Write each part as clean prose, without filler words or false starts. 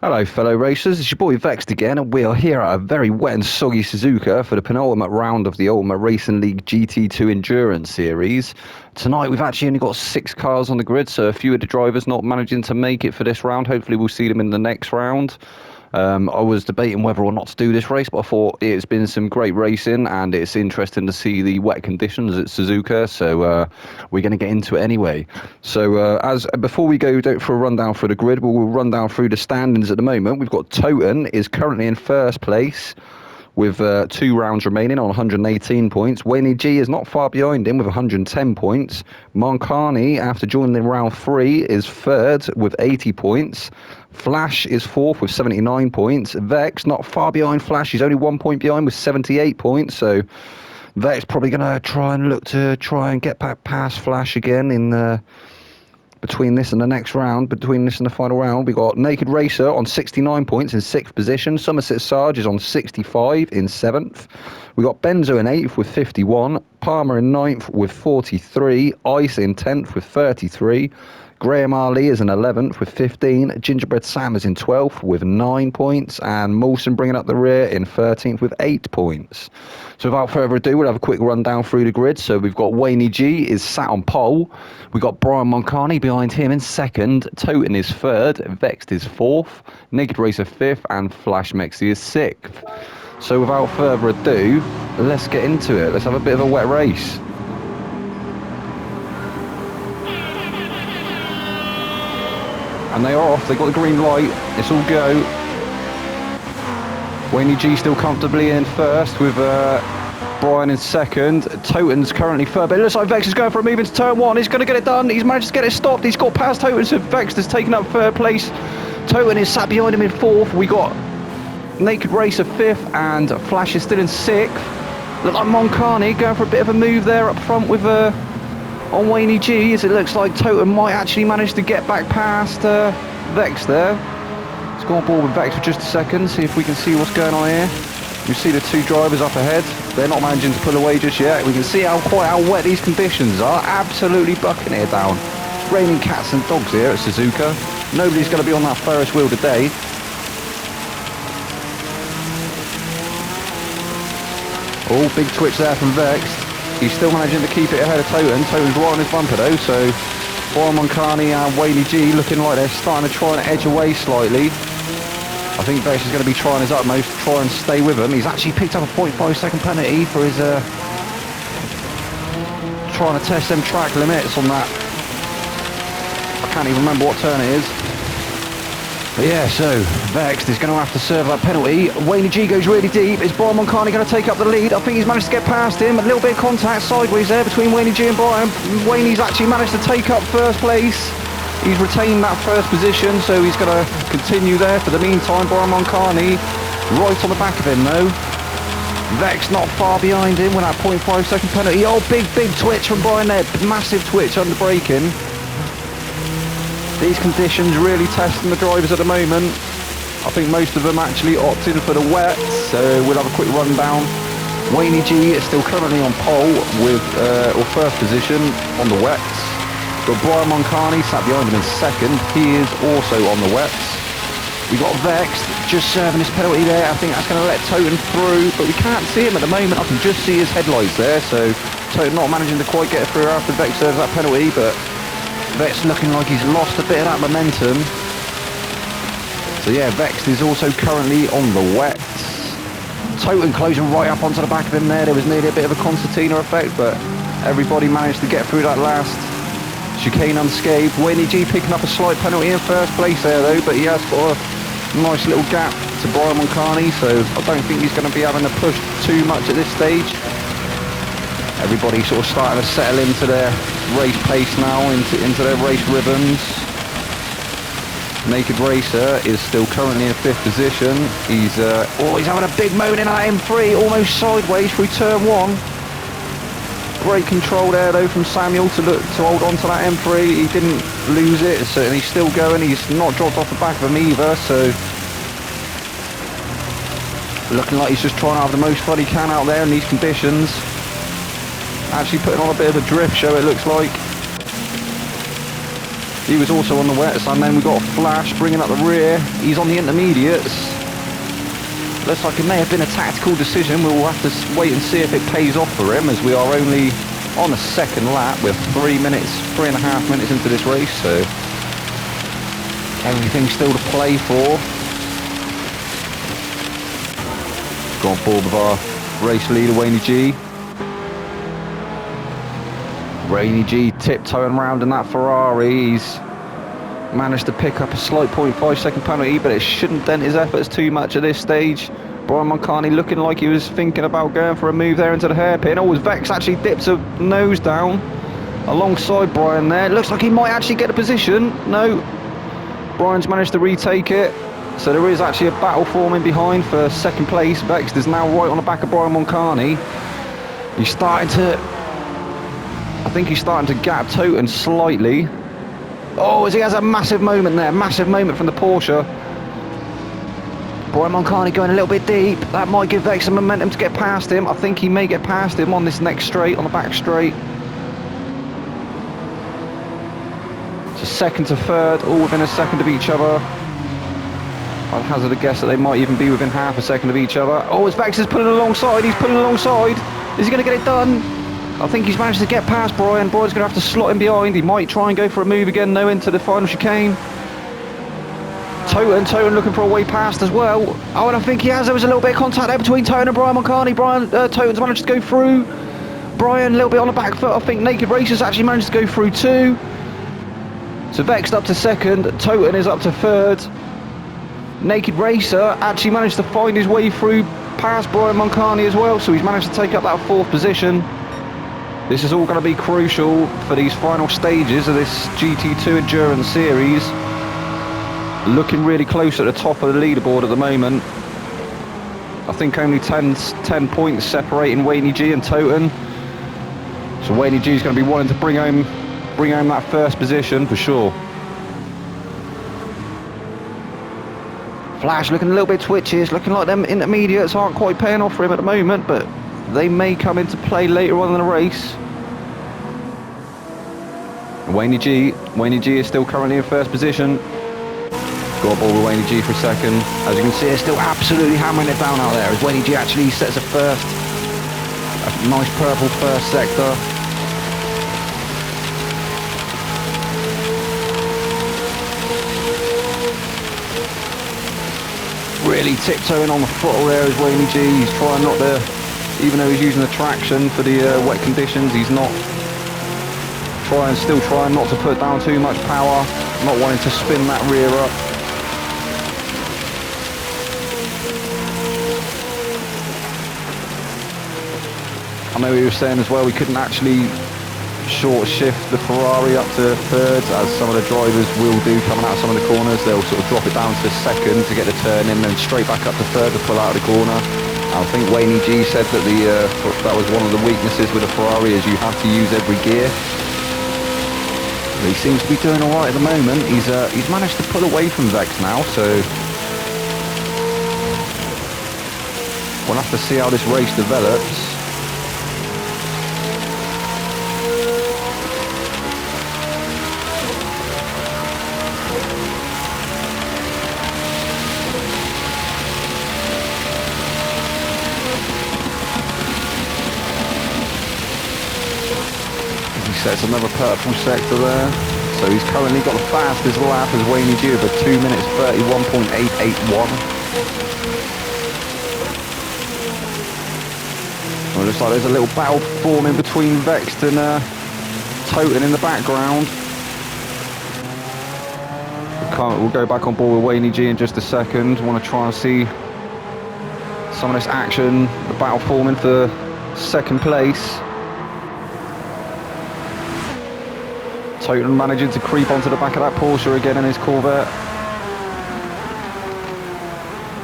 Hello fellow racers, it's your boy Vexed again, and we are here at a very wet and soggy Suzuka for the penultimate round of the Ultimate Racing League GT2 Endurance Series. Tonight we've actually only got 6 cars on the grid, so a few of the drivers not managing to make it for this round. Hopefully we'll see them in the next round. I was debating whether or not to do this race, but I thought it's been some great racing and it's interesting to see the wet conditions at Suzuka, so we're going to get into it anyway. So before we go for a rundown through the grid, we'll run down through the standings at the moment. We've got Toten is currently in first place with 2 rounds remaining on 118 points. Wayne G is not far behind him with 110 points. Moncani, after joining in round 3, is third with 80 points. Flash is fourth with 79 points. Vex, not far behind Flash, he's only 1 point behind with 78 points. So Vex probably going to try and get back past Flash again in between this and the next round, between this and the final round. We got Naked Racer on 69 points in 6th position. Somerset Sarge is on 65 in 7th. We got Benzo in 8th with 51. Palmer in 9th with 43. Ice in 10th with 33. Graham Ali is in 11th with 15. Gingerbread Sam is in 12th with 9 points. And Molson bringing up the rear in 13th with 8 points. So without further ado, we'll have a quick rundown through the grid. So we've got Wayne G is sat on pole. We've got Brian Moncani behind him in 2nd. Toten is 3rd. Vexed is 4th. Naked Racer 5th. And Flash Mexi is 6th. So without further ado, let's get into it. Let's have a bit of a wet race. And they are off, they've got the green light, it's all go. Wayne G still comfortably in first with Brian in 2nd. Toten's currently third, but it looks like Vex is going for a move into turn 1. He's going to get it done, he's managed to get it stopped, he's got past Toten, so Vex has taken up 3rd place. Toten is sat behind him in 4th. We got Naked Racer 5th and Flash is still in 6th. Look like Moncani going for a bit of a move there up front with on Wayne G, as it looks like Toten might actually manage to get back past Vex there. Let's go on board with Vex for just a second, see if we can see what's going on here. You see the 2 drivers up ahead. They're not managing to pull away just yet. We can see how wet these conditions are. Absolutely bucking it down. It's raining cats and dogs here at Suzuka. Nobody's going to be on that Ferris wheel today. Oh, big twitch there from Vex. He's still managing to keep it ahead of Toten. Toten's right on his bumper though, so Brian Moncani and Wayne G looking like they're starting to try and edge away slightly. I think Vex is going to be trying his utmost to try and stay with him. He's actually picked up a 0.5 second penalty for his trying to test them track limits on that. I can't even remember what turn it is. But yeah, so Vex is going to have to serve that penalty. Wayne G goes really deep. Is Brian Moncani going to take up the lead? I think he's managed to get past him. A little bit of contact sideways there between Wayne G and Brian. Wayne's actually managed to take up 1st place. He's retained that 1st position, so he's going to continue there for the meantime. Brian Moncani right on the back of him though. Vex not far behind him with that 0.5 second penalty. Oh, big twitch from Brian there. Massive twitch under braking. These conditions really testing the drivers at the moment. I think most of them actually opted for the wet, so we'll have a quick rundown. Wayne G is still currently on pole with or 1st position on the wets. Got Brian Moncani sat behind him in 2nd. He is also on the wets. We got Vex just serving his penalty there. I think that's going to let Toten through, but we can't see him at the moment. I can just see his headlights there, so Toten not managing to quite get through after Vex serves that penalty, but Vex looking like he's lost a bit of that momentum. So yeah, Vex is also currently on the wets. Toten closing right up onto the back of him there. There was nearly a bit of a concertina effect, but everybody managed to get through that last chicane unscathed. Wayne G picking up a slight penalty in 1st place there though, but he has got a nice little gap to Brian Moncani, so I don't think he's going to be having to push too much at this stage. Everybody sort of starting to settle into their race pace now, into their race rhythms. Naked Racer is still currently in 5th position. He's having a big moan in that M3, almost sideways through turn 1. Great control there though from Samuel to hold on to that M3. He didn't lose it, so he's still going. He's not dropped off the back of him either, so looking like he's just trying to have the most fun he can out there in these conditions. Actually putting on a bit of a drift show, it looks like. He was also on the wets, and then we got a Flash bringing up the rear. He's on the intermediates. Looks like it may have been a tactical decision. We'll have to wait and see if it pays off for him, as we are only on the second lap with 3.5 minutes into this race, so everything's still to play for. Got on board with our race leader, Wayne G. Rainy G tiptoeing around in that Ferrari. He's managed to pick up a slight 0.5 second penalty, but it shouldn't dent his efforts too much at this stage. Brian Moncani looking like he was thinking about going for a move there into the hairpin. Oh, Vex actually dips a nose down alongside Brian there. It looks like he might actually get a position. No, Brian's managed to retake it. So there is actually a battle forming behind for second place. Vex is now right on the back of Brian Moncani. He's starting to... I think he's starting to gap Toten slightly. Oh, as he has a massive moment there. Massive moment from the Porsche. Brian Moncani going a little bit deep. That might give Vex some momentum to get past him. I think he may get past him on this next straight, on the back straight. So second to third, all within a second of each other. I'd hazard a guess that they might even be within half a second of each other. Oh, as Vex is pulling alongside. He's pulling alongside. Is he going to get it done? I think he's managed to get past Brian. Brian's going to have to slot him behind. He might try and go for a move again, no, into the final chicane. Toten looking for a way past as well. Oh, and I think he has. There was a little bit of contact there between Toten and Brian Moncani. Toten's managed to go through. Brian a little bit on the back foot. I think Naked Racers actually managed to go through too. So Vex up to second. Toten is up to third. Naked Racer actually managed to find his way through past Brian Moncani as well. So he's managed to take up that fourth position. This is all going to be crucial for these final stages of this GT2 Endurance Series. Looking really close at the top of the leaderboard at the moment. I think only 10 points separating Wayne G and Toten. So Wayne G is going to be wanting to bring home that first position for sure. Flash looking a little bit twitchy. It's looking like them intermediates aren't quite paying off for him at the moment, but they may come into play later on in the race. Wayne G is still currently in first position. Got a ball with Wayne G for a second. As you can see, they're still absolutely hammering it down out there as Wayne G actually sets a first. A nice purple first sector. Really tiptoeing on the throttle there is Wayne G. He's trying not to, even though he's using the traction for the wet conditions, he's not still trying not to put down too much power, not wanting to spin that rear up. I know he was saying as well we couldn't actually short shift the Ferrari up to third, as some of the drivers will do coming out of some of the corners. They'll sort of drop it down to second to get the turn in, then straight back up to third to pull out of the corner. I think Wayne G said that that was one of the weaknesses with the Ferrari, is you have to use every gear. But he seems to be doing all right at the moment. He's managed to pull away from Vex now, so we'll have to see how this race develops. Sets another purple sector there. So he's currently got the fastest lap as Wayne G for 2 minutes 31.881. Well, it looks like there's a little battle forming between Vex and Toten in the background. We'll go back on board with Wayne G in just a second. Want to try and see some of this action, the battle forming for second place. Toten managing to creep onto the back of that Porsche again in his Corvette.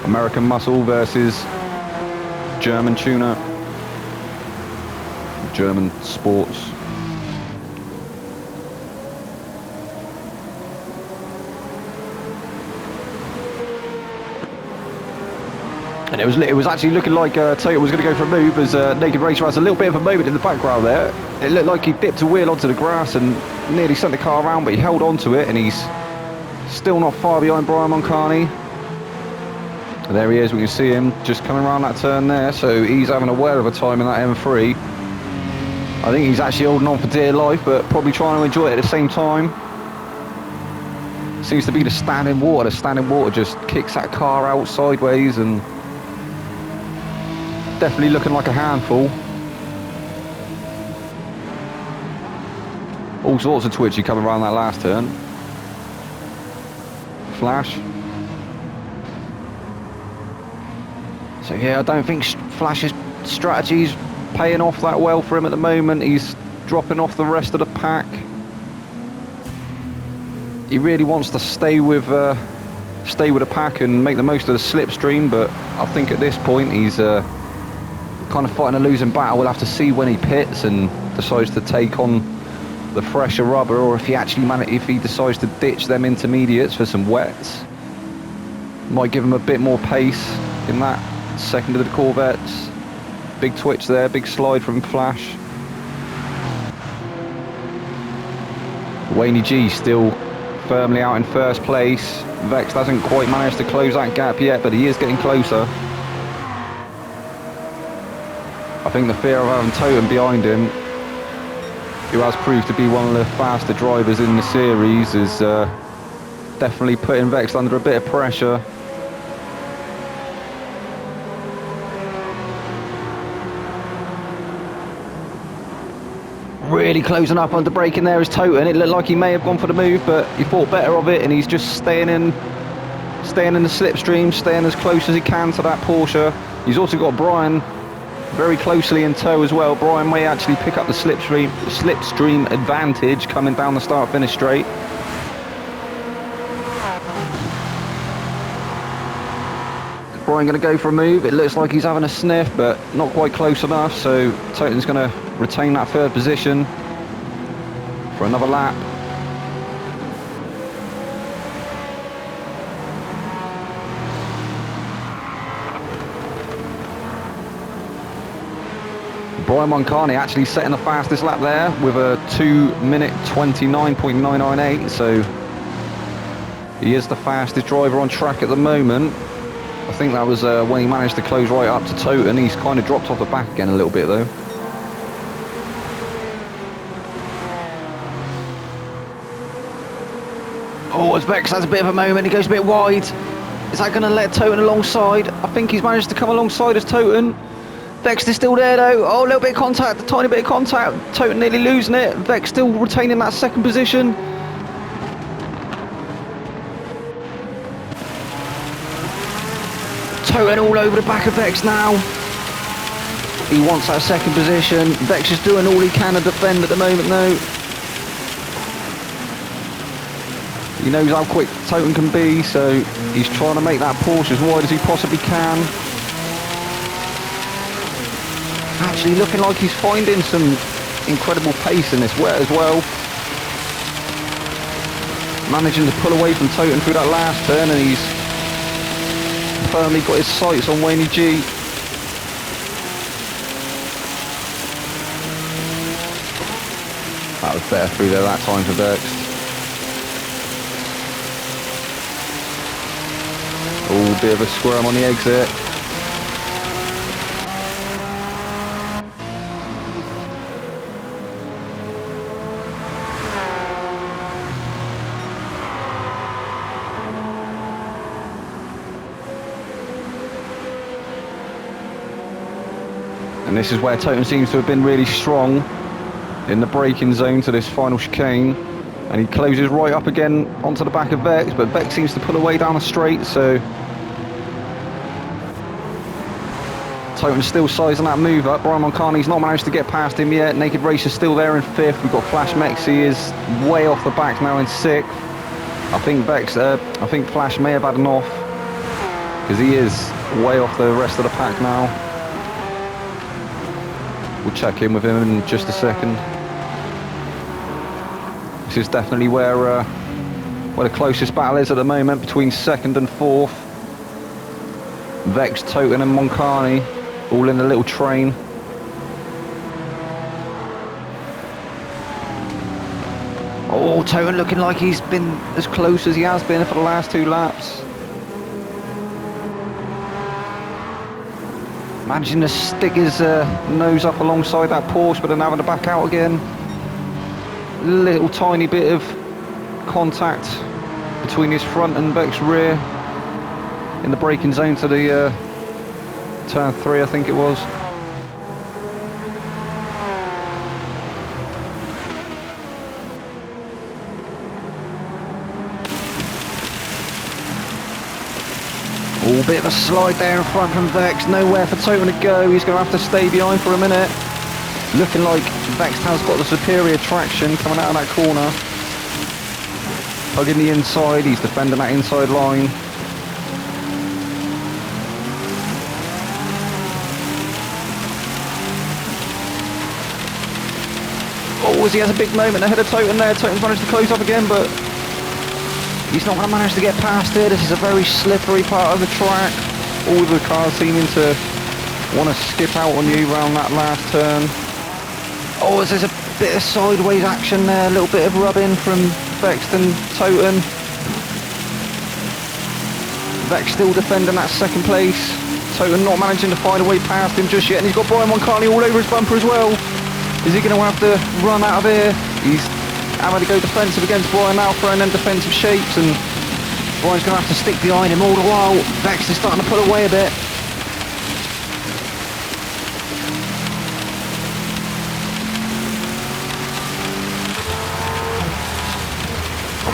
American muscle versus German tuner. German sports. And it was actually looking like Toten was going to go for a move, as Naked Racer has a little bit of a moment in the background there. It looked like he dipped a wheel onto the grass and nearly sent the car around, but he held on to it, and he's still not far behind Brian Moncani. There he is, we can see him just coming around that turn there, so he's having a whale of a time in that M3. I think he's actually holding on for dear life, but probably trying to enjoy it at the same time. Seems to be the standing water. The standing water just kicks that car out sideways, and definitely looking like a handful. All sorts of twitchy coming around that last turn. Flash. So yeah, I don't think Flash's strategy's paying off that well for him at the moment. He's dropping off the rest of the pack. He really wants to stay with the pack and make the most of the slipstream, but I think at this point he's kind of fighting a losing battle. We'll have to see when he pits and decides to take on the fresher rubber, or if he decides to ditch them intermediates for some wets. Might give him a bit more pace in that second of the Corvettes. Big twitch there, big slide from Flash. Wayne G still firmly out in first place. Vex hasn't quite managed to close that gap yet, but he is getting closer. I think the fear of having Totem behind him, who has proved to be one of the faster drivers in the series, is definitely putting Vex under a bit of pressure. Really closing up under braking there is Toten. It looked like he may have gone for the move, but he thought better of it, and he's just staying in the slipstream, staying as close as he can to that Porsche. He's also got Brian very closely in tow as well. Brian may actually pick up the slipstream advantage coming down the start-finish straight. Brian going to go for a move. It looks like he's having a sniff, but not quite close enough, so Toten's going to retain that third position for another lap. Brian Moncani actually setting the fastest lap there with a 2-minute 29.998, so he is the fastest driver on track at the moment. I think that was when he managed to close right up to Toten. He's kind of dropped off the back again a little bit though. Oh, as Vex has a bit of a moment, he goes a bit wide. Is that going to let Toten alongside? I think he's managed to come alongside as Toten. Vex is still there though. Oh, a little bit of contact, a tiny bit of contact. Toten nearly losing it. Vex still retaining that second position. Toten all over the back of Vex now. He wants that second position. Vex is doing all he can to defend at the moment though. He knows how quick Toten can be, so he's trying to make that Porsche as wide as he possibly can. Actually looking like he's finding some incredible pace in this wet as well. Managing to pull away from Toten through that last turn, and he's firmly got his sights on Wayne G. That was better through there that time for Vex. Oh, bit of a squirm on the exit. And this is where Toten seems to have been really strong in the braking zone to this final chicane. And he closes right up again onto the back of Vex, but Vex seems to pull away down the straight, so Toten's still sizing that move up. Brian Moncani's not managed to get past him yet. Naked Racer's still there in fifth. We've got Flash Mexi is way off the back now in sixth. I think Flash may have had an off, because he is way off the rest of the pack now. We'll check in with him in just a second. This is definitely where the closest battle is at the moment, between second and fourth. Vex, Toten and Moncani all in a little train. Oh, Toten looking like he's been as close as he has been for the last 2 laps. Managing to stick his nose up alongside that Porsche, but then having to back out again. Little tiny bit of contact between his front and Beck's rear in the braking zone to the turn 3, I think it was. Oh, bit of a slide there in front from Vex, nowhere for Toten to go, he's going to have to stay behind for a minute. Looking like Vex has got the superior traction coming out of that corner. Hugging the inside, he's defending that inside line. Oh, as he has a big moment ahead of Toten there, Toten's managed to close up again, but he's not going to manage to get past it. This is a very slippery part of the track. All the cars seeming to want to skip out on you around that last turn. Oh, there's a bit of sideways action there, a little bit of rubbing from Vex and Toten. Vex still defending that second place. Toten not managing to find a way past him just yet, and he's got Brian Moncarney all over his bumper as well. Is he going to have to run out of here? He's having to go defensive against Brian now, throwing them defensive shapes, and Brian's going to have to stick behind him all the while. Vex is starting to pull away a bit.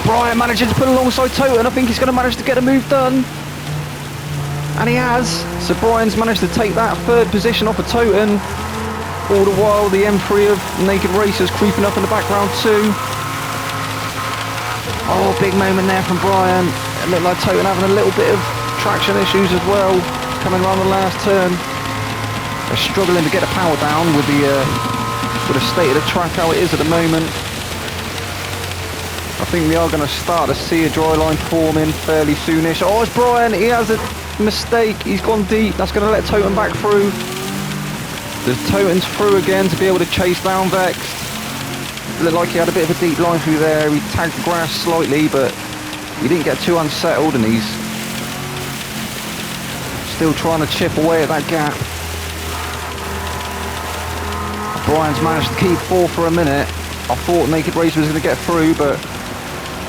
Brian managing to put alongside Toten. I think he's going to manage to get a move done. And he has. So Brian's managed to take that 3rd position off of Toten. All the while the M3 of Naked Racers creeping up in the background too. Oh, big moment there from Brian. It looked like Toten having a little bit of traction issues as well, coming around the last turn. They're struggling to get the power down with the state of the track how it is at the moment. I think we are going to start to see a dry line forming fairly soonish. Oh, it's Brian. He has a mistake. He's gone deep. That's going to let Toten back through. There's Toten's through again to be able to chase down Vex. Looked like he had a bit of a deep line through there. He tagged the grass slightly, but he didn't get too unsettled, and he's still trying to chip away at that gap. Brian's managed to keep 4 for a minute. I thought Naked Racer was going to get through, but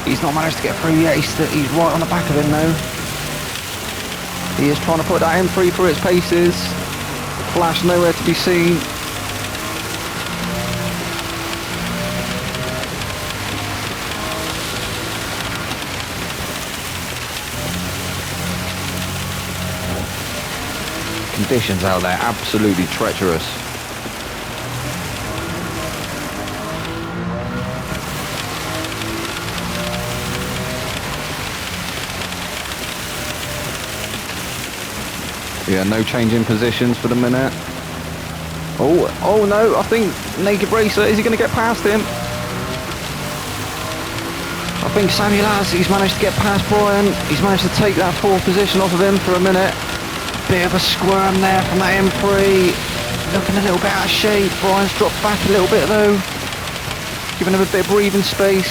he's not managed to get through yet. He's right on the back of him though. He is trying to put that M3 through its paces. Flash nowhere to be seen. Conditions out there absolutely treacherous. Yeah, no change in positions for the minute. Oh no, I think Naked Racer, is he going to get past him? I think Samuel has, he's managed to get past Brian. He's managed to take that 4th position off of him for a minute. Bit of a squirm there from that M3. Looking a little bit out of shape. Brian's dropped back a little bit though. Giving him a bit of breathing space.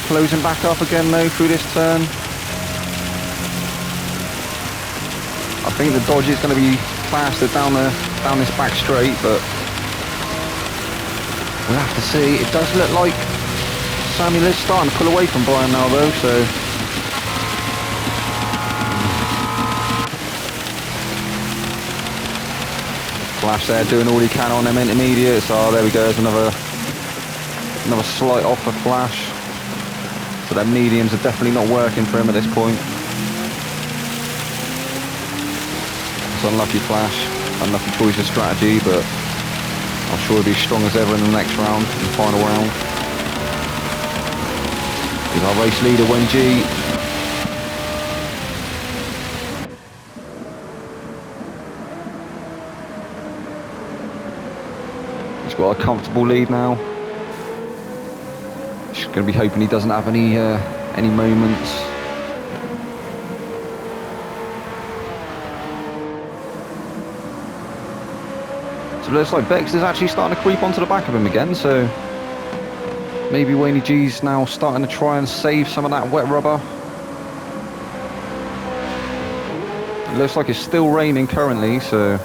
Closing back up again though through this turn. I think the Dodge is going to be faster down this back straight, but we'll have to see. It does look like Samuel is starting to pull away from Brian now though, so Flash there doing all he can on them intermediates. Oh, there we go, there's another slight off for Flash. So their mediums are definitely not working for him at this point. Unlucky Flash, unlucky choice of strategy, but I'm sure he'll be strong as ever in the next round, in the final round. He's our race leader, Wenji. He's got a comfortable lead now. Just going to be hoping he doesn't have any moments. looks like Vex is actually starting to creep onto the back of him again, so maybe Wayne G's now starting to try and save some of that wet rubber. It looks like it's still raining currently, so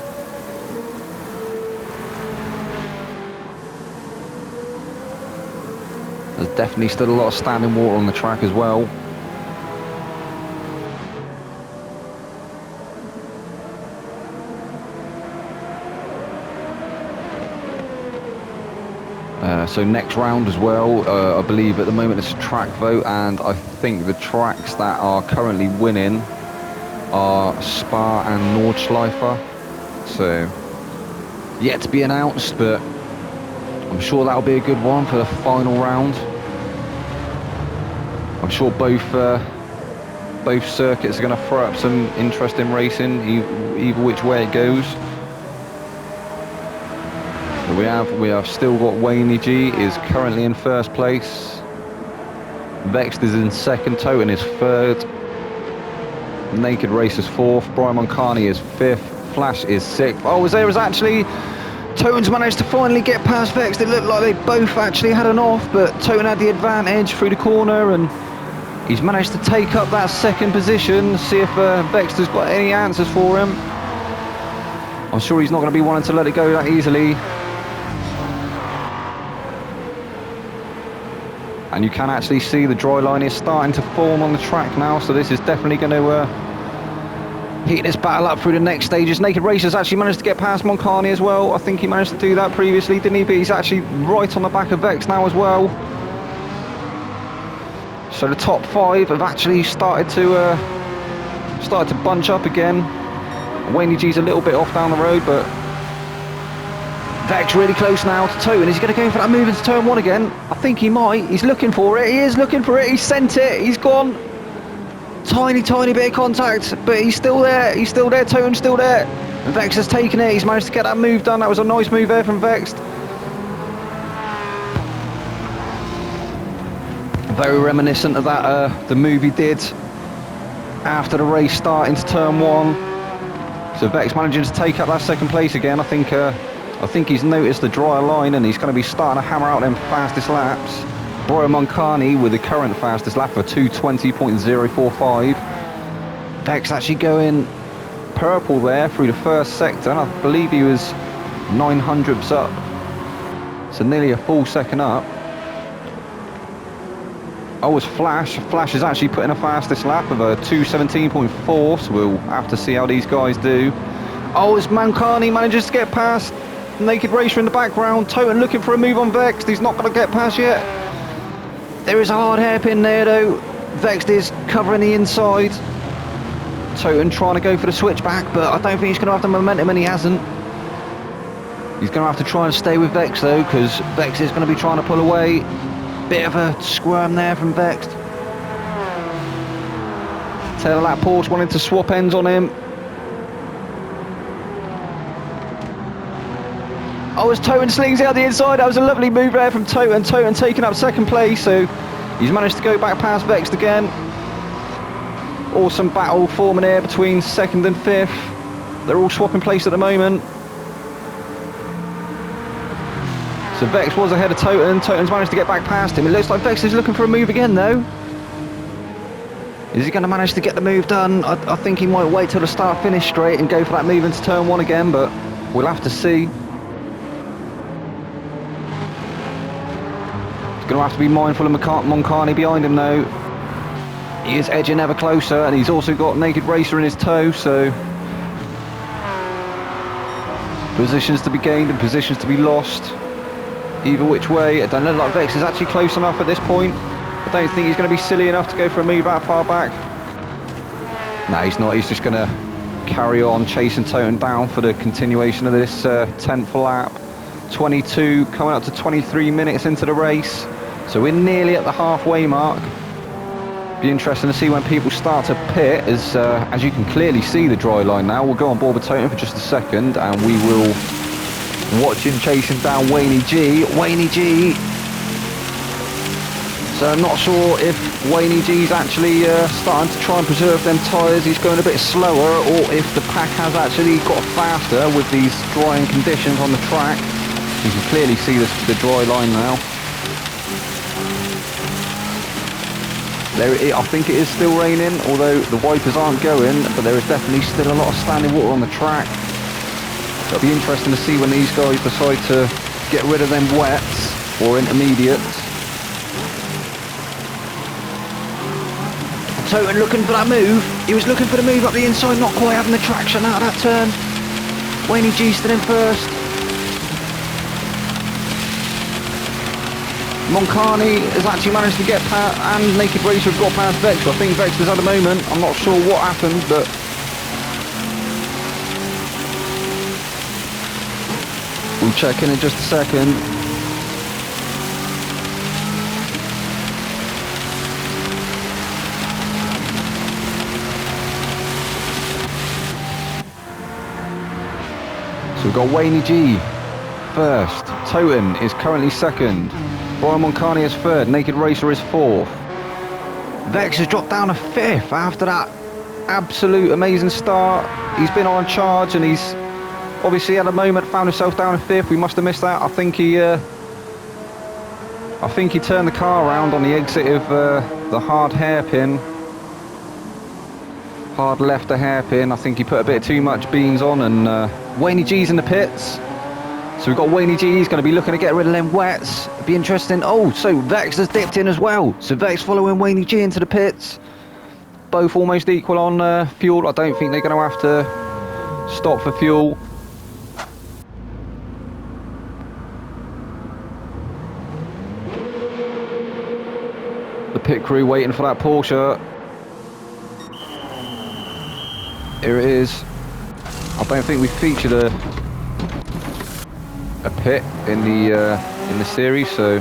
there's definitely still a lot of standing water on the track as well. So next round as well, I believe at the moment it's a track vote, and I think the tracks that are currently winning are Spa and Nordschleife. So yet to be announced, but I'm sure that'll be a good one for the final round. I'm sure both circuits are going to throw up some interesting racing, either which way it goes. We have still got Wayne G is currently in first place. Vext is in second, Toten is third. Naked Race is fourth, Brian Moncani is fifth, Flash is sixth. Oh, there was actually, Toten's managed to finally get past Vext. It looked like they both actually had an off, but Toten had the advantage through the corner, and he's managed to take up that second position. See if Vext has got any answers for him. I'm sure he's not going to be wanting to let it go that easily. And you can actually see the dry line is starting to form on the track now, so this is definitely going to heat this battle up through the next stages. Naked Racer's actually managed to get past Moncani as well. I think he managed to do that previously, didn't he? But he's actually right on the back of Vex now as well. So the top five have actually started to bunch up again. Wayne G's a little bit off down the road, but Vex really close now to Toten. Is he going to go for that move into turn one again? I think he might. He's looking for it. He is looking for it. He's sent it. He's gone. Tiny bit of contact, but he's still there. He's still there. Toten's still there. And Vex has taken it. He's managed to get that move done. That was a nice move there from Vex. Very reminiscent of that the move he did after the race start into turn one. So Vex managing to take up that second place again. I think he's noticed the drier line, and he's going to be starting to hammer out them fastest laps. Brian Moncani with the current fastest lap of 2:20.045. Vex actually going purple there through the first sector, and I believe he was 900ths up, so nearly a full second up. Oh, it's Flash. Flash is actually putting a fastest lap of a 2:17.4, so we'll have to see how these guys do. Oh, it's Moncani manages to get past Naked Racer in the background. Toten looking for a move on Vex. He's not going to get past yet. There is a hard hairpin there though. Vex is covering the inside. Toten trying to go for the switchback, but I don't think he's going to have the momentum, and he hasn't. He's going to have to try and stay with Vex though, because Vex is going to be trying to pull away. Bit of a squirm there from Vex. Tail of that Porsche wanting to swap ends on him. Oh, as Toten slings out the inside, that was a lovely move there from Toten. Toten taking up second place, so he's managed to go back past Vex again. Awesome battle forming here between second and fifth. They're all swapping place at the moment. So Vex was ahead of Toten. Toten's managed to get back past him. It looks like Vex is looking for a move again though. Is he going to manage to get the move done? I think he might wait till the start finish straight and go for that move into turn one again, but we'll have to see. Going to have to be mindful of Moncani behind him though. He is edging ever closer, and he's also got Naked Racer in his tow, so positions to be gained and positions to be lost. Either which way, it doesn't look like Vex is actually close enough at this point. I don't think he's going to be silly enough to go for a move out far back. No, he's not. He's just going to carry on chasing Toten down for the continuation of this 10th lap. 22 coming up to 23 minutes into the race, so we're nearly at the halfway mark. Be interesting to see when people start to pit, as you can clearly see the dry line now. We'll go on board with Toten for just a second, and we will watch him chasing down Wayne G. Wayne G So I'm not sure if Wayne G's actually starting to try and preserve them tyres. He's going a bit slower, or if the pack has actually got faster with these drying conditions on the track. You can clearly see the dry line now. I think it is still raining, although the wipers aren't going, but there is definitely still a lot of standing water on the track. It'll be interesting to see when these guys decide to get rid of them wets or intermediates. Toten looking for that move. He was looking for the move up the inside, not quite having the traction out of that turn. Wayne G still in first. Moncani has actually managed to get past, and Naked Racer have got past Vex. I think Vex has had a moment. I'm not sure what happened, but we'll check in just a second. So we've got Wayne G first. Toten is currently second. Brian Moncani is third, Naked Racer is fourth. Vex has dropped down to fifth after that absolute amazing start. He's been on charge and he's obviously at the moment found himself down in fifth. We must have missed that. I think he turned the car around on the exit of the hard hairpin. Hard left the hairpin. I think he put a bit too much beans on, and Wayne G's in the pits. So we've got Wayne G, he's going to be looking to get rid of them wets. It'd be interesting. Oh, so Vex has dipped in as well. So Vex following Wayne G into the pits. Both almost equal on fuel. I don't think they're going to have to stop for fuel. The pit crew waiting for that Porsche. Here it is. I don't think we featured a pit in the series, so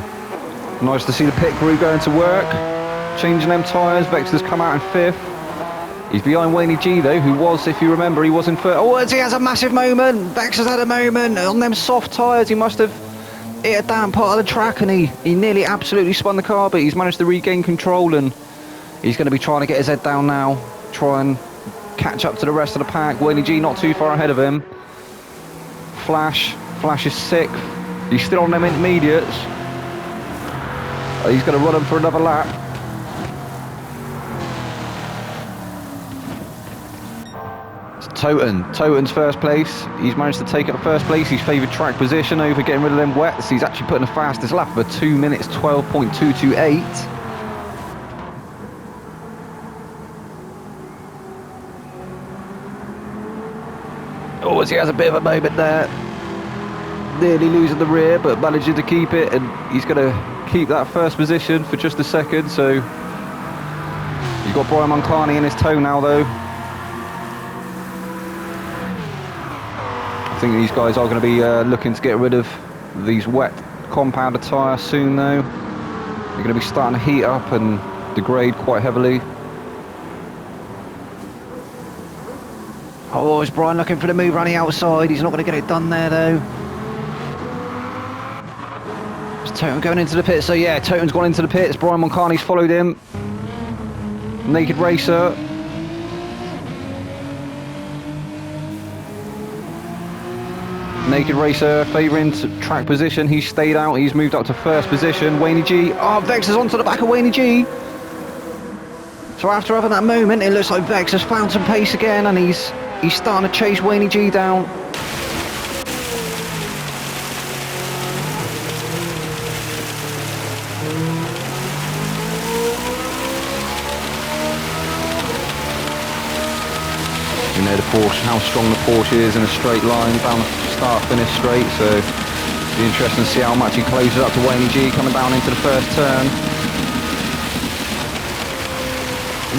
nice to see the pit crew going to work, changing them tyres. Vex has come out in fifth. He's behind Wayne G though, who was, if you remember, he was in third. Oh, he has a massive moment. Vex has had a moment on them soft tyres. He must have hit a damn part of the track, and he nearly absolutely spun the car, but he's managed to regain control, and he's going to be trying to get his head down now, try and catch up to the rest of the pack. Wayne G not too far ahead of him. Flash is sixth. He's still on them intermediates. He's going to run them for another lap. It's Toten's first place. He's managed to take up first place. He's favoured track position over getting rid of them wets. He's actually putting the fastest lap of 2 minutes 12.228. Oh, as he has a bit of a moment there. Nearly losing the rear, but managing to keep it, and he's going to keep that first position for just a second. So he's got Brian Moncani in his tow now though. I think these guys are going to be looking to get rid of these wet compounded tyres soon though. They're going to be starting to heat up and degrade quite heavily. Oh, is Brian looking for the move around the outside? He's not going to get it done there though. Toten going into the pits, so yeah, Toten's gone into the pits. Brian Moncani's followed him. Naked Racer. Naked Racer favouring track position. He's stayed out. He's moved up to first position. Wayne G. Oh, Vex is onto the back of Wayne G. So after having that moment, it looks like Vex has found some pace again, and he's starting to chase Wayne G down. You know the Porsche, how strong the Porsche is in a straight line down the start finish straight, so it'll be interesting to see how much he closes up to Wayne G coming down into the first turn.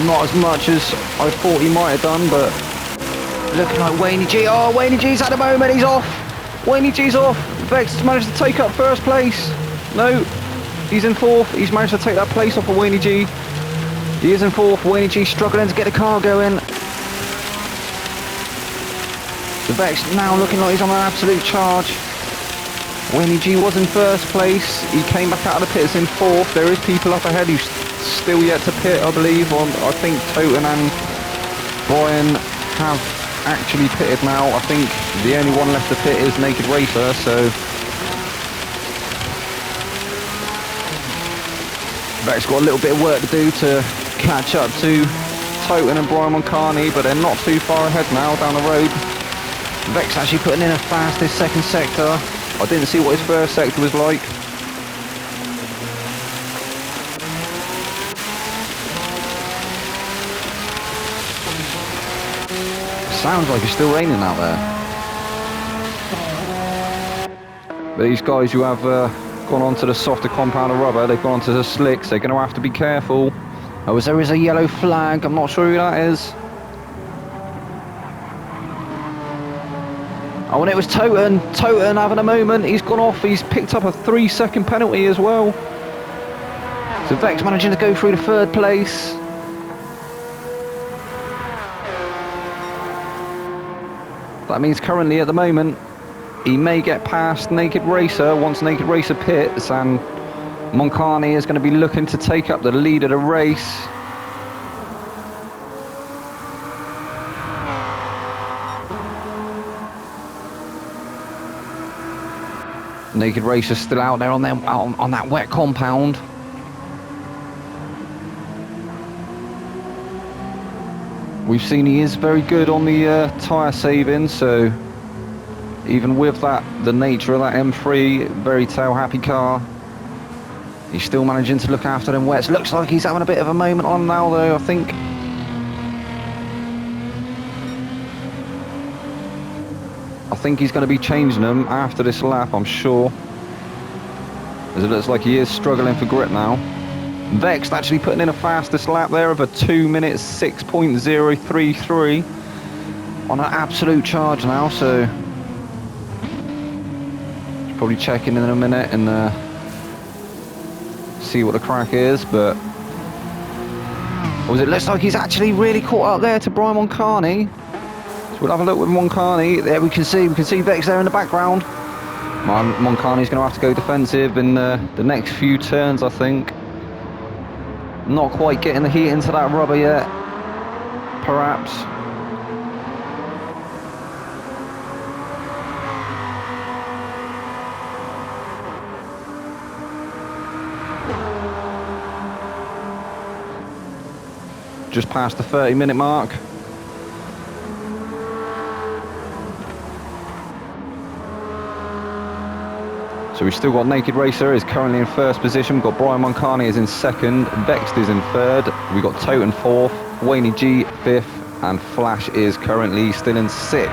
Not as much as I thought he might have done, but looking like Wayne G. Oh, Wayne G's had a moment, he's off. Wayne G's off. Vex has managed to take up first place. No, he's in fourth. He's managed to take that place off of Wayne G. He is in fourth. Wayne G struggling to get the car going. The Vex now looking like he's on an absolute charge. Winnie G was in first place. He came back out of the pits in fourth. There is people up ahead who's still yet to pit, I believe. I think Toten and Brian have actually pitted now. I think the only one left to pit is Naked Racer, so Vex's got a little bit of work to do to catch up to Toten and Brian Moncani, but they're not too far ahead now down the road. Vex actually putting in a fastest second sector. I didn't see what his first sector was like. Sounds like it's still raining out there. But these guys who have gone onto the softer compound of rubber, they've gone onto the slicks, they're going to have to be careful. Oh, there is a yellow flag, I'm not sure who that is. Oh, and it was Toten. Toten having a moment, he's gone off, he's picked up a 3-second penalty as well. So Vex managing to go through to third place. That means currently at the moment, he may get past Naked Racer once Naked Racer pits, and Moncani is going to be looking to take up the lead of the race. Naked Racer still out there on that wet compound. We've seen he is very good on the tyre saving, so even with that, the nature of that M3, very tail happy car, he's still managing to look after them wets. Looks like he's having a bit of a moment on now though, I think. I think he's going to be changing them after this lap, I'm sure. As it looks like he is struggling for grip now. Vex actually putting in a fastest lap there of a 2 minutes 6.033 on an absolute charge now, so probably check in a minute and see what the crack is, but it looks like he's actually really caught up there to Brian Moncani. So we'll have a look with Moncani. There we can see Vex there in the background. Moncani's going to have to go defensive in the next few turns, I think. Not quite getting the heat into that rubber yet, perhaps. Just past the 30-minute mark. So we've still got Naked Racer is currently in first position. We've got Brian Moncani is in second. Vext is in third. We've got Toten fourth. Wayne G fifth. And Flash is currently still in sixth.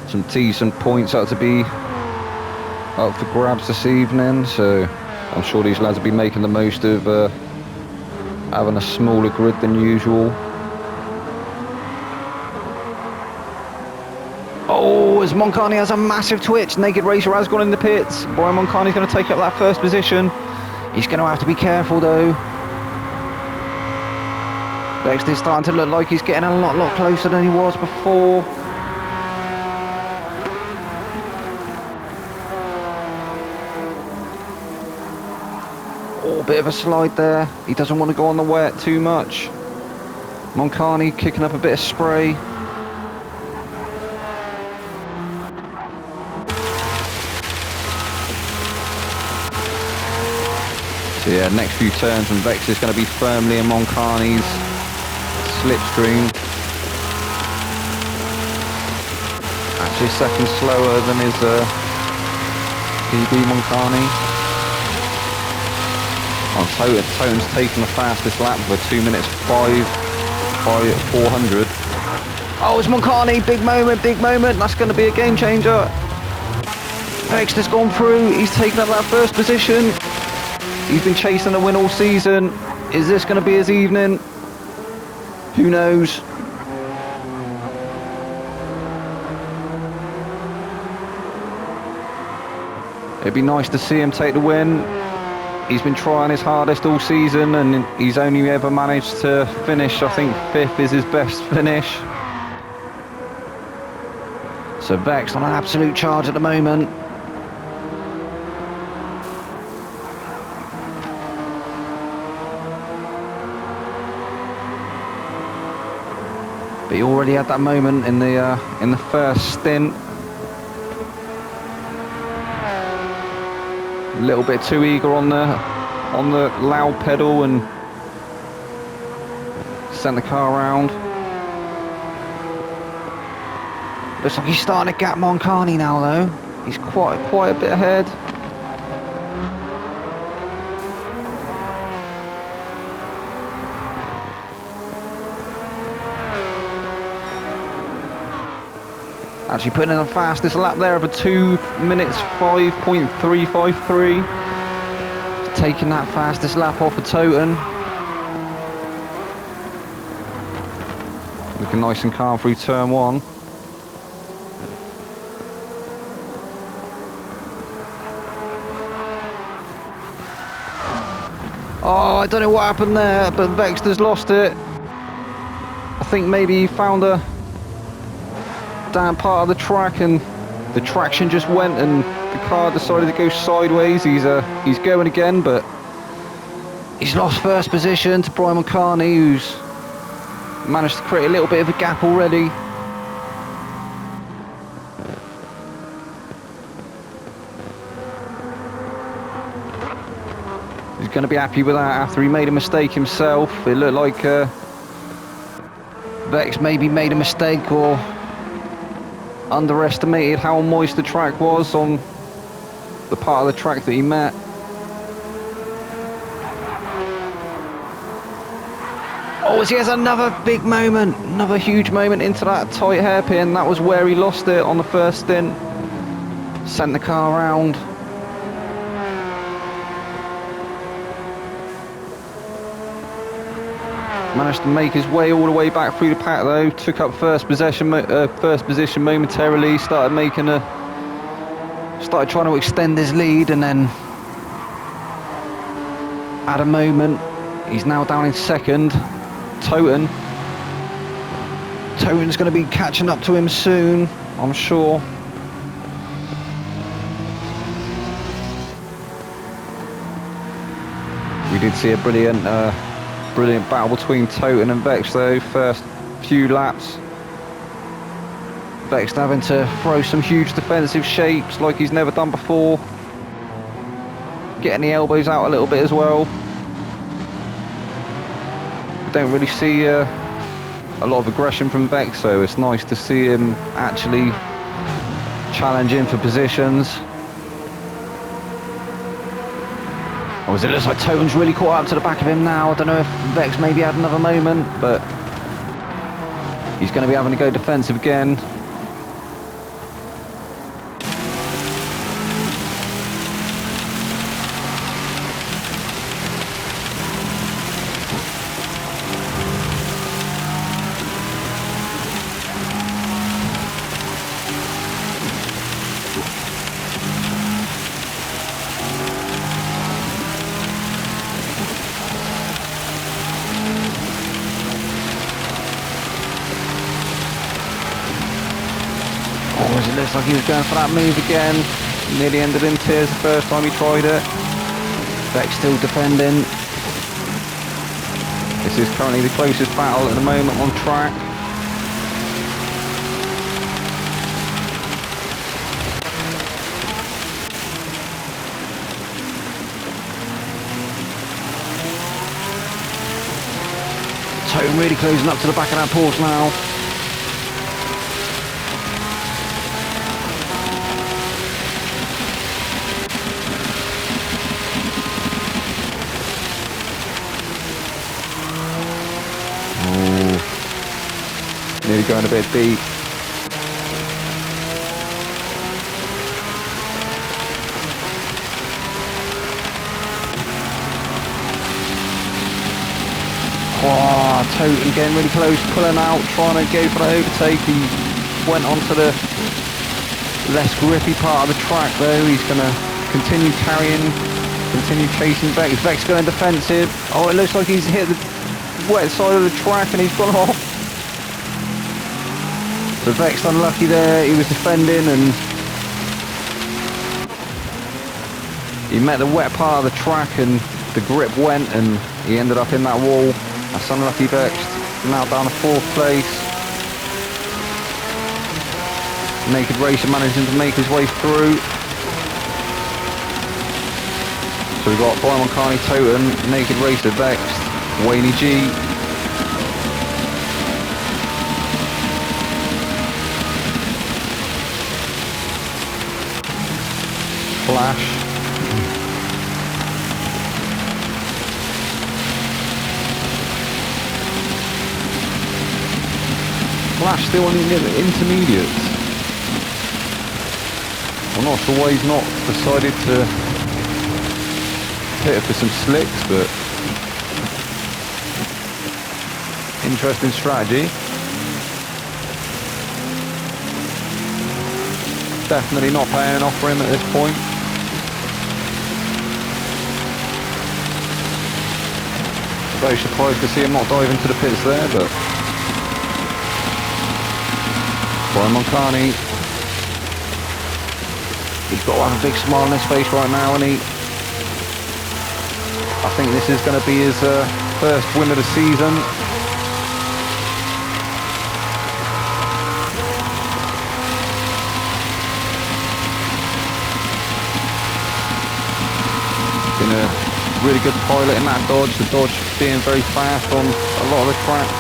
Some decent points out to be up for grabs this evening. So I'm sure these lads will be making the most of having a smaller grid than usual. Oh, as Moncani has a massive twitch. Naked Racer has gone in the pits. Brian Moncani's going to take up that first position. He's going to have to be careful though. Vex is starting to look like he's getting a lot closer than he was before. Oh, bit of a slide there. He doesn't want to go on the wet too much. Moncani kicking up a bit of spray. So yeah, next few turns and Vex is going to be firmly in Moncani's slipstream. Actually a second slower than his PB Moncani. Oh, Toten's taking the fastest lap for 2 minutes 400. Oh, it's Moncani, big moment, that's going to be a game changer. Vex has gone through, he's taken up that first position. He's been chasing the win all season. Is this going to be his evening? Who knows? It'd be nice to see him take the win. He's been trying his hardest all season and he's only ever managed to finish, I think 5th is his best finish. So Vex on an absolute charge at the moment. But he already had that moment in the first stint. A little bit too eager on the loud pedal and sent the car around. Looks like he's starting to gap Moncani now though. He's quite a bit ahead. Actually putting in the fastest lap there of a 2 minutes 5.353. Taking that fastest lap off of Toten. Looking nice and calm through turn 1. Oh, I don't know what happened there, but Vexter's lost it. I think maybe he found a down part of the track and the traction just went and the car decided to go sideways. He's going again, but he's lost first position to Brian McCartney, who's managed to create a little bit of a gap already. He's going to be happy with that after he made a mistake himself. It looked like Vex maybe made a mistake or underestimated how moist the track was on the part of the track that he met. Oh, he has another big moment, another huge moment into that tight hairpin. That was where he lost it on the first stint. Sent the car around. Managed to make his way all the way back through the pack though. Took up first position momentarily. Started trying to extend his lead, and then at a moment he's now down in second. Toten's going to be catching up to him soon, I'm sure. We did see a brilliant battle between Toten and Vex though, first few laps. Vex having to throw some huge defensive shapes like he's never done before. Getting the elbows out a little bit as well. Don't really see a lot of aggression from Vex, so it's nice to see him actually challenging for positions. Oh, it looks like Toten's really caught up to the back of him now. I don't know if Vex maybe had another moment, but he's going to be having to go defensive again. It looks like he was going for that move again. Nearly ended in tears the first time he tried it. Vex still defending. This is currently the closest battle at the moment on track. Toten really closing up to the back of that Porsche now. Nearly going a bit deep. Oh, Toten getting really close, pulling out, trying to go for the overtake. He went onto the less grippy part of the track though. He's going to continue carrying, continue chasing Vex. Vex going defensive. Oh, it looks like he's hit the wet side of the track and he's gone off. The Vex unlucky there, he was defending and he met the wet part of the track and the grip went and he ended up in that wall. That's unlucky Vex. Now down to 4th place. Naked Racer managing to make his way through. So we've got Brian Carney, Toten, Naked Racer, Vex, Wayne G. Flash. Flash still on the intermediates. I'm not sure why he's not decided to hit it for some slicks, but interesting strategy. Definitely not paying off for him at this point. Very surprised to see him not dive into the pits there, but Brian Moncani, he's got to have a big smile on his face right now, and I think this is going to be his first win of the season. Been a really good pilot in that Dodge. The Dodge being very fast on a lot of the tracks.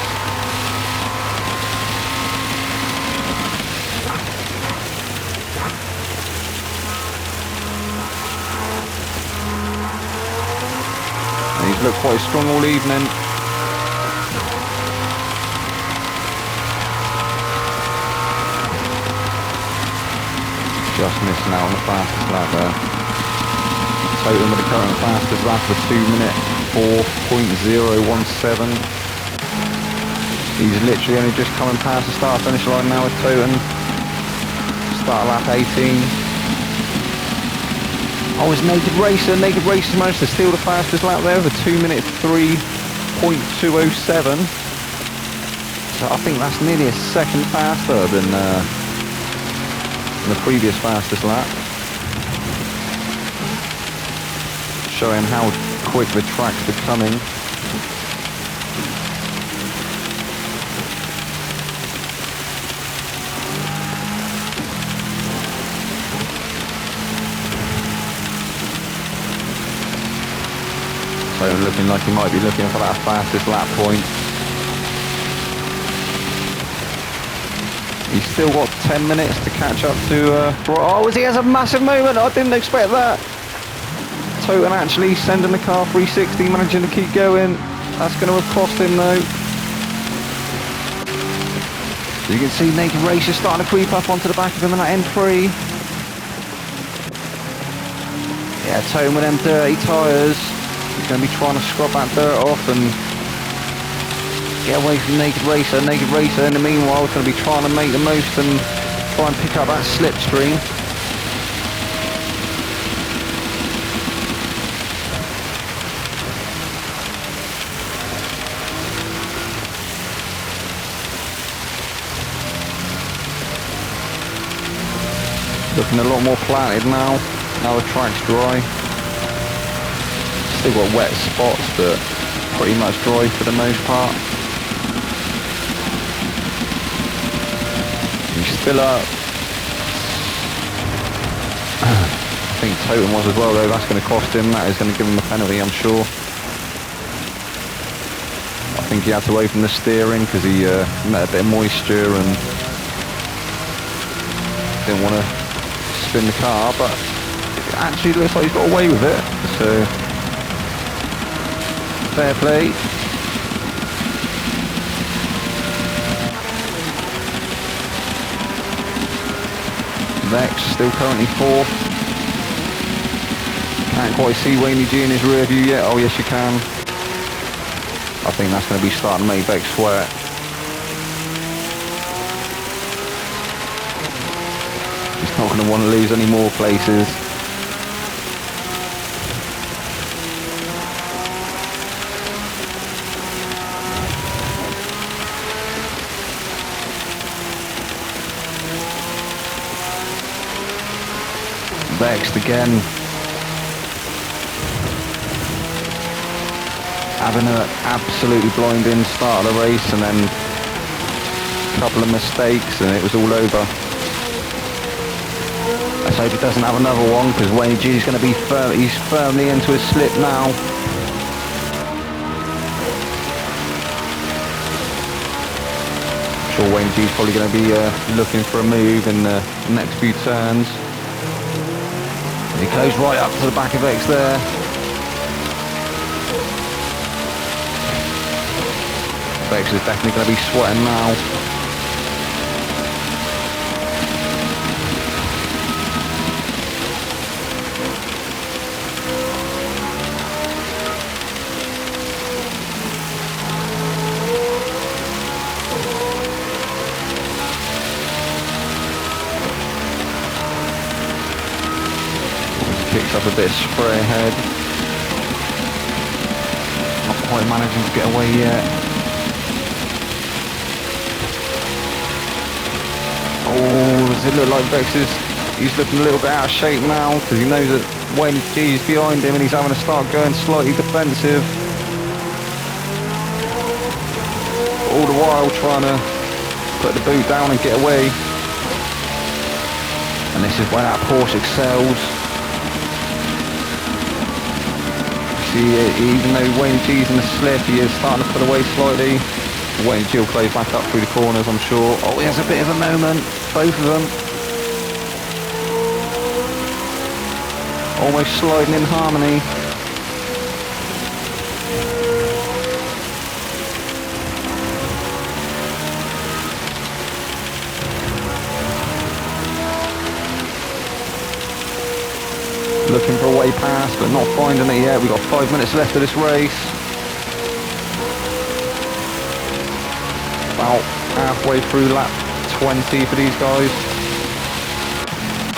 And he's looked quite strong all evening. Just missing out on the fastest lap there. Toten with the current fastest lap of 2 minute 4.017. He's literally only just coming past the start finish line now with Toten. Start lap 18. Oh, it's Naked Racer. Naked Racer managed to steal the fastest lap there with a 2 minute 3.207. So I think that's nearly a second faster than the previous fastest lap. Showing how quick the track's becoming. So looking like he might be looking for that fastest lap point. He's still got 10 minutes to catch up to oh, he has a massive moment. I didn't expect that. Toten actually sending the car 360, managing to keep going. That's going to have cost him though. You can see Naked Racer starting to creep up onto the back of him in that N3. Yeah, Toten with them dirty tyres. He's going to be trying to scrub that dirt off and get away from Naked Racer. Naked Racer in the meanwhile is going to be trying to make the most and try and pick up that slipstream. Looking a lot more planted now the track's dry. Still got wet spots, but pretty much dry for the most part. He's still up. I think Toten was as well though, that's going to cost him, that is going to give him a penalty I'm sure. I think he had to open the steering because he met a bit of moisture and didn't want to spin the car, but it actually looks like he's got away with it, so fair play. Vex still currently 4th. Can't quite see Wayne G in his rear view yet. Oh yes you can. I think that's going to be starting to make Vex sweat. He's not going to want to lose any more places. Vexed again. Having an absolutely blinding start of the race, and then a couple of mistakes and it was all over. Let's hope he doesn't have another one, because Wayne G is going to be he's firmly into his slip now. I'm sure Wayne G is probably going to be looking for a move in the next few turns. And he goes right up to the back of X there. X is definitely going to be sweating now. Picks up a bit of spray ahead. Not quite managing to get away yet. Oh, does it look like Vex he's looking a little bit out of shape now, because he knows that Wayne G is behind him and he's having to start going slightly defensive. All the while trying to put the boot down and get away. And this is where that Porsche excels. See, even though Wayne G's in the slip, he is starting to put away slightly. Wayne G will close back up through the corners, I'm sure. Oh, he has a bit of a moment, both of them. Almost sliding in harmony. Looking for a way past, but not finding it yet. We've got 5 minutes left of this race. About halfway through lap 20 for these guys.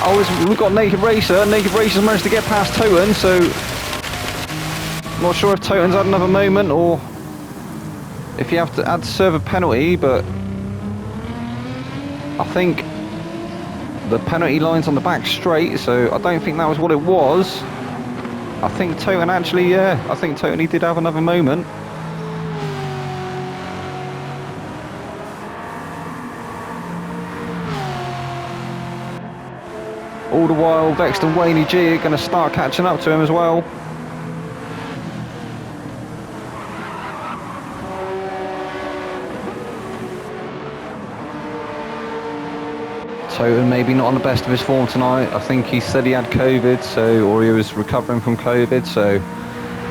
Oh, we've got Naked Racer. Naked Racer's managed to get past Toten, so not sure if Toten's had another moment or if you have to add to serve a penalty, but I think the penalty line's on the back straight, so I don't think that was what it was. I think Toten actually, yeah, I think Toten he did have another moment. All the while, Vex and Wayne G are going to start catching up to him as well. Toten maybe not on the best of his form tonight. I think he said he had COVID, or he was recovering from COVID, so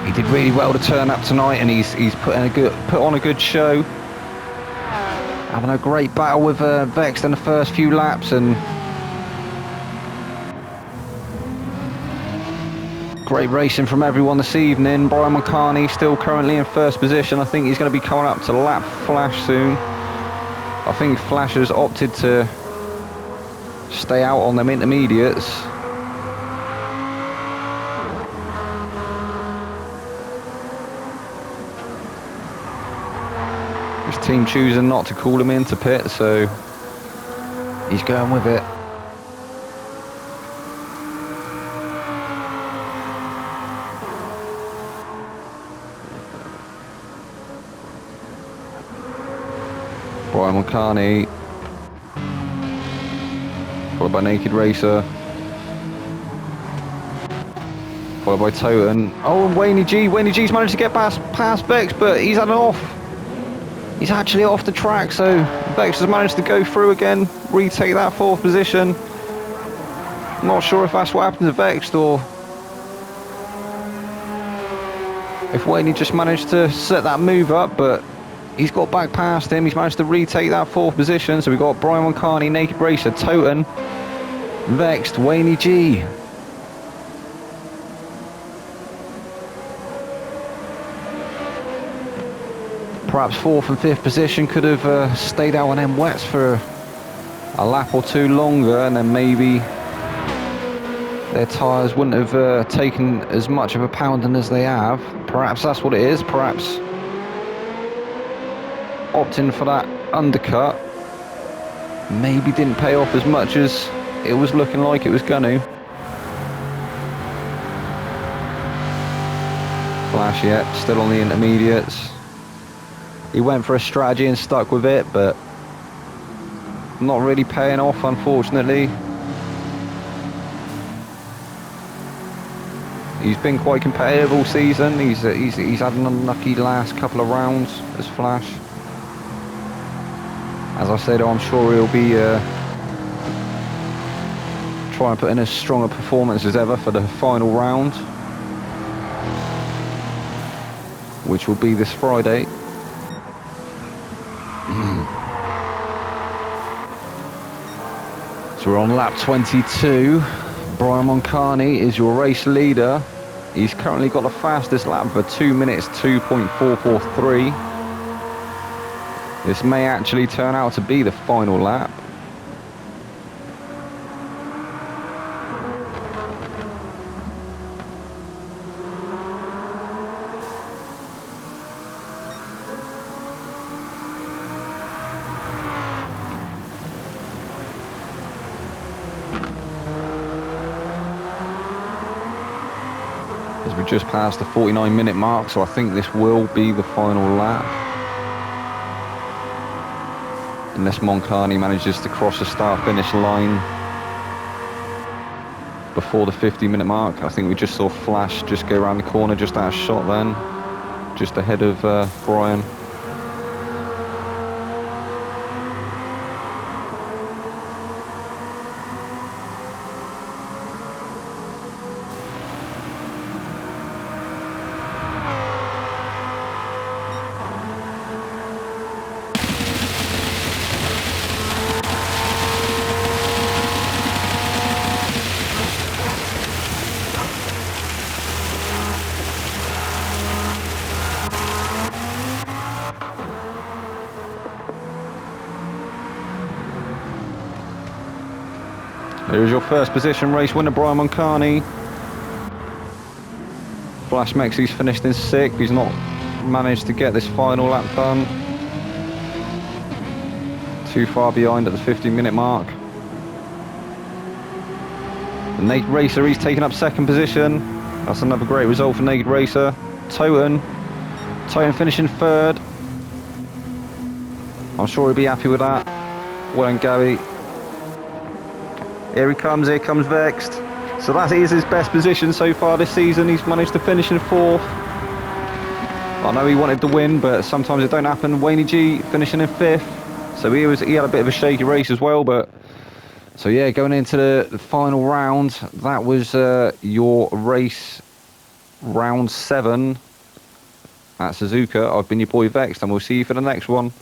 he did really well to turn up tonight, and he's put on a good show. Having a great battle with Vex in the first few laps, and great racing from everyone this evening. Brian McCartney still currently in first position. I think he's going to be coming up to lap Flash soon. I think Flash has opted to stay out on them intermediates. His team choosing not to call him into pit, so he's going with it. Brian McCartney, followed by Naked Racer, followed by Toten. Oh, and Wayne G's managed to get past Vex, but he's had an off. He's actually off the track, so Vex has managed to go through again, retake that fourth position. Not sure if that's what happened to Vex, or if Wayne just managed to set that move up, but he's got back past him. He's managed to retake that fourth position. So we've got Brian McCartney, Naked Racer, Toten, Vexed, Wayne G. Perhaps fourth and fifth position could have stayed out on them wets for a lap or two longer, and then maybe their tyres wouldn't have taken as much of a pounding as they have. Perhaps that's what it is. Perhaps opting for that undercut maybe didn't pay off as much as it was looking like it was going to. flash yet, still on the intermediates. He went for a strategy and stuck with it, but not really paying off, unfortunately. He's been quite competitive all season. He's had an unlucky last couple of rounds as Flash. As I said, I'm sure he'll be trying to put in as strong a performance as ever for the final round, which will be this Friday. So we're on lap 22. Brian Moncani is your race leader. He's currently got the fastest lap for 2 minutes 2.443. This may actually turn out to be the final lap. As we just passed the 49-minute mark, so I think this will be the final lap. Unless Moncani manages to cross the start-finish line before the 50-minute mark. I think we just saw Flash just go around the corner just out of shot then, just ahead of Brian. Here's your first position race winner, Brian Moncani. Flash Mexi's finished in 6th. He's not managed to get this final lap done. Too far behind at the 50-minute mark. The Naked Racer, he's taken up 2nd position. That's another great result for Naked Racer. Toten finishing 3rd. I'm sure he'll be happy with that. Well done, Gabby. Here comes Vexed. So that is his best position so far this season. He's managed to finish in 4th. I know he wanted to win, but sometimes it don't happen. Wayne G finishing in 5th. So he had a bit of a shaky race as well, but so yeah, going into the final round, that was your race round 7 at Suzuka. I've been your boy Vexed, and we'll see you for the next one.